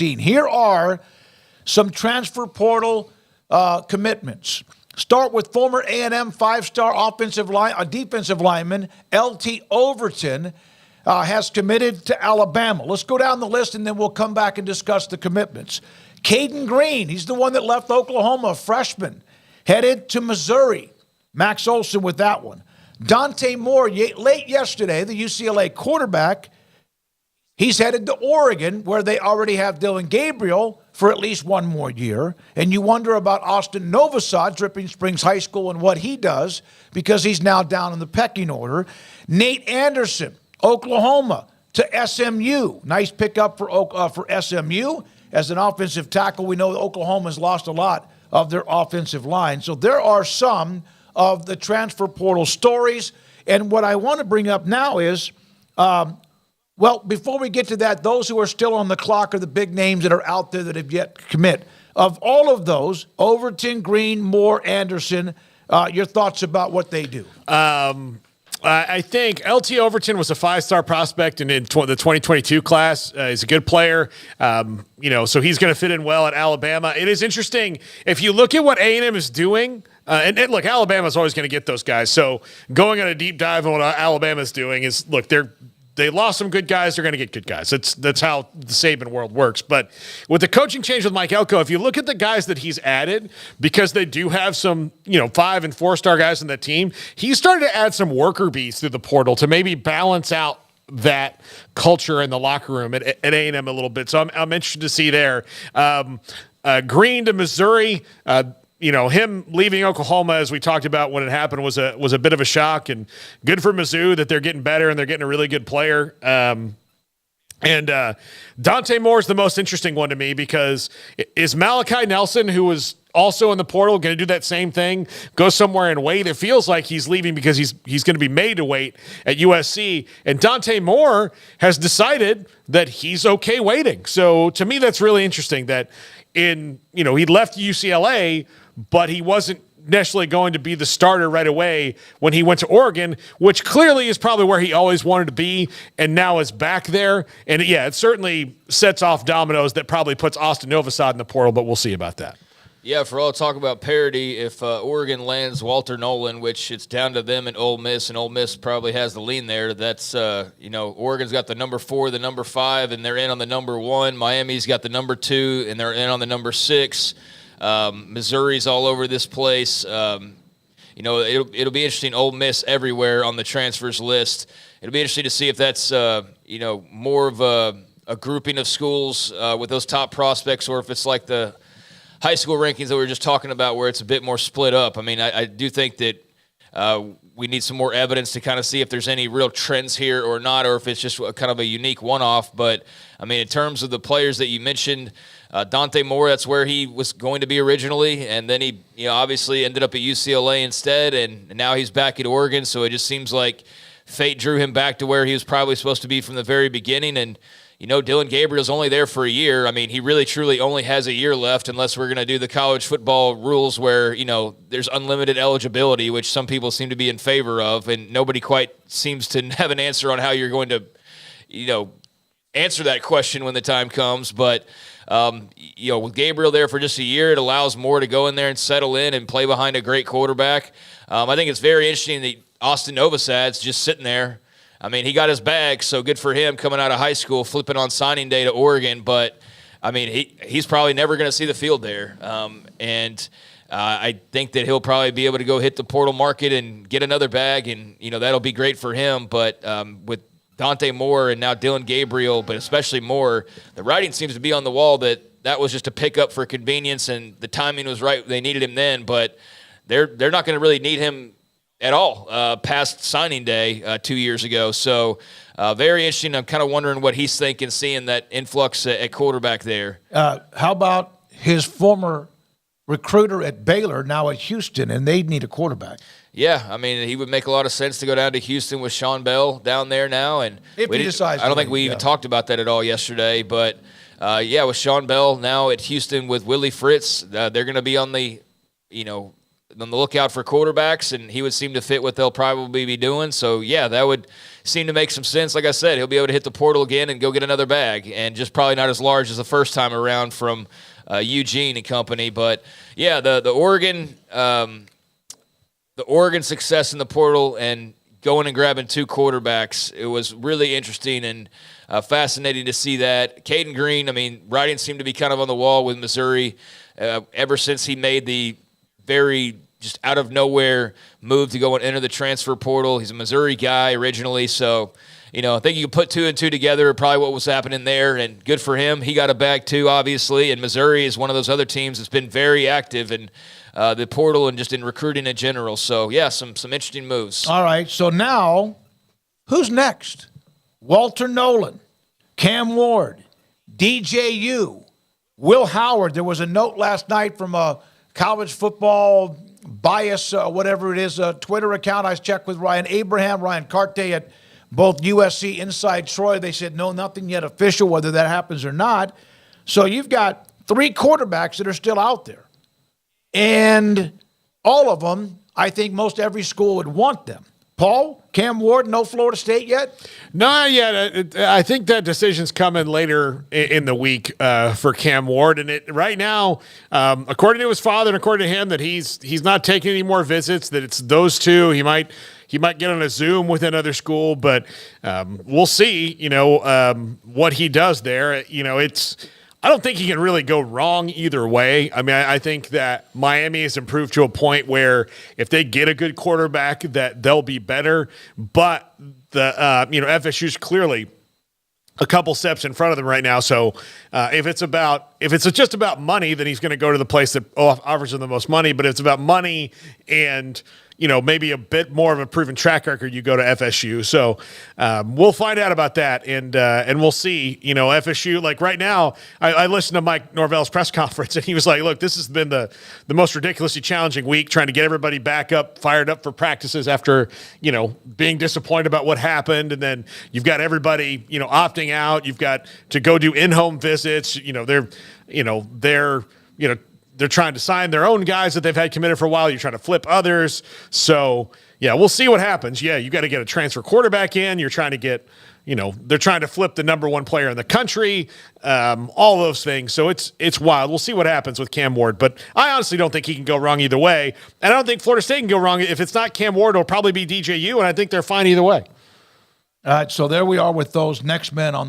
Here are some transfer portal commitments. Start with former A&M five-star defensive lineman L.T. Overton has committed to Alabama. Let's go down the list, and then we'll come back and discuss the commitments. Cayden Green, he's the one that left Oklahoma, a freshman, headed to Missouri. Max Olson with that one. Dante Moore, late yesterday, the UCLA quarterback, he's headed to Oregon, where they already have Dillon Gabriel for at least one more year. And you wonder about Austin Novosad, Dripping Springs High School, and what he does, because he's now down in the pecking order. Nate Anderson, Oklahoma, to SMU. Nice pickup for SMU. As an offensive tackle, we know that Oklahoma's lost a lot of their offensive line. So there are some of the transfer portal stories. And what I want to bring up now is, well, before we get to that, those who are still on the clock are the big names that are out there that have yet to commit. Of all of those, Overton, Green, Moore, Anderson, your thoughts about what they do? I think L.T. Overton was a five-star prospect in the 2022 class. He's a good player, so he's going to fit in well at Alabama. It is interesting. If you look at what A&M is doing, and look, Alabama's always going to get those guys. So going on a deep dive on what Alabama's doing is, look, they lost some good guys. They're going to get good guys. That's how the Saban world works. But with the coaching change with Mike Elko, if you look at the guys that he's added, because they do have some, 5- and 4-star guys in that team, he started to add some worker bees through the portal to maybe balance out that culture in the locker room at A&M a little bit. So I'm interested to see there. Green to Missouri. Him leaving Oklahoma, as we talked about when it happened, was a bit of a shock, and good for Mizzou that they're getting better and they're getting a really good player. And Dante Moore is the most interesting one to me, because is Malachi Nelson, who was also in the portal, going to do that same thing, go somewhere and wait? It feels like he's leaving because he's going to be made to wait at USC. And Dante Moore has decided that he's okay waiting. So to me, that's really interesting that he left UCLA, but he wasn't necessarily going to be the starter right away when he went to Oregon, which clearly is probably where he always wanted to be, and now is back there. And yeah, it certainly sets off dominoes that probably puts Austin Novosad in the portal, but we'll see about that. Yeah, for all talk about parity, if Oregon lands Walter Nolan, which it's down to them and Ole Miss, and Ole Miss probably has the lean there, that's, Oregon's got the number 4, the number 5, and they're in on the number 1. Miami's got the number 2, and they're in on the number 6. Missouri's all over this place. It'll be interesting. Ole Miss everywhere on the transfers list. It'll be interesting to see if that's, more of a grouping of schools with those top prospects, or if it's like the high school rankings that we were just talking about, where it's a bit more split up. I mean, I do think that we need some more evidence to kind of see if there's any real trends here or not, or if it's just kind of a unique one-off. But, I mean, in terms of the players that you mentioned, Dante Moore, that's where he was going to be originally, and then he obviously ended up at UCLA instead, and now he's back at Oregon. So it just seems like fate drew him back to where he was probably supposed to be from the very beginning. And Dillon Gabriel's only there for a year. I mean, he really, truly only has a year left, unless we're going to do the college football rules where, there's unlimited eligibility, which some people seem to be in favor of, and nobody quite seems to have an answer on how you're going to, answer that question when the time comes. But, with Gabriel there for just a year, it allows Moore to go in there and settle in and play behind a great quarterback. I think it's very interesting that Austin Novosad's just sitting there. I mean, he got his bag, so good for him coming out of high school, flipping on signing day to Oregon. But, I mean, he's probably never going to see the field there. I think that he'll probably be able to go hit the portal market and get another bag, and, that'll be great for him. But with Dante Moore and now Dillon Gabriel, but especially Moore, the writing seems to be on the wall that was just a pickup for convenience, and the timing was right. They needed him then, but they're not going to really need him at all past signing day 2 years ago. So very interesting. I'm kind of wondering what he's thinking, seeing that influx at quarterback there. How about his former recruiter at Baylor, now at Houston, and they need a quarterback? Yeah, I mean, he would make a lot of sense to go down to Houston with Sean Bell down there now. And if he decides, I don't think we even talked about that at all yesterday. But, with Sean Bell now at Houston with Willie Fritz, they're going to be on the, on the lookout for quarterbacks, and he would seem to fit what they'll probably be doing. So, yeah, that would seem to make some sense. Like I said, he'll be able to hit the portal again and go get another bag, and just probably not as large as the first time around from Eugene and company. But, yeah, the Oregon success in the portal and going and grabbing 2 quarterbacks, it was really interesting and fascinating to see that. Cayden Green, I mean, writing seemed to be kind of on the wall with Missouri ever since he made the very just out of nowhere move to go and enter the transfer portal. He's a Missouri guy originally, so I think you can put 2 and 2 together, probably what was happening there, and good for him. He got a bag too, obviously, and Missouri is one of those other teams that's been very active in the portal and just in recruiting in general. So, yeah, some interesting moves. All right, so now who's next? Walter Nolan, Cam Ward, DJU, Will Howard. There was a note last night from a college football bias, whatever it is, Twitter account. I checked with Ryan Abraham, Ryan Carte at both USC Inside Troy. They said, no, nothing yet official, whether that happens or not. So you've got 3 quarterbacks that are still out there. And all of them, I think most every school would want them. Paul, Cam Ward, no Florida State yet? Not yet. I think that decision's coming later in the week for Cam Ward. And right now, according to his father and according to him, that he's not taking any more visits, that it's those 2. He might get on a Zoom with another school, but we'll see, what he does there. I don't think he can really go wrong either way. I mean, I think that Miami has improved to a point where if they get a good quarterback, that they'll be better. But the FSU's clearly a couple steps in front of them right now. So if it's just about money, then he's going to go to the place that offers him the most money. But if it's about money and maybe a bit more of a proven track record, you go to FSU. So we'll find out about that, and we'll see. FSU, like right now, I listened to Mike Norvell's press conference, and he was like, look, this has been the most ridiculously challenging week, trying to get everybody back up, fired up for practices after, being disappointed about what happened. And then you've got everybody, opting out. You've got to go do in-home visits. They're trying to sign their own guys that they've had committed for a while. You're trying to flip others. So, yeah, we'll see what happens. Yeah, you got to get a transfer quarterback in. You're trying to get, they're trying to flip the number 1 player in the country, all those things. So it's wild. We'll see what happens with Cam Ward. But I honestly don't think he can go wrong either way. And I don't think Florida State can go wrong. If it's not Cam Ward, it'll probably be DJU, and I think they're fine either way. All right, so there we are with those next men on the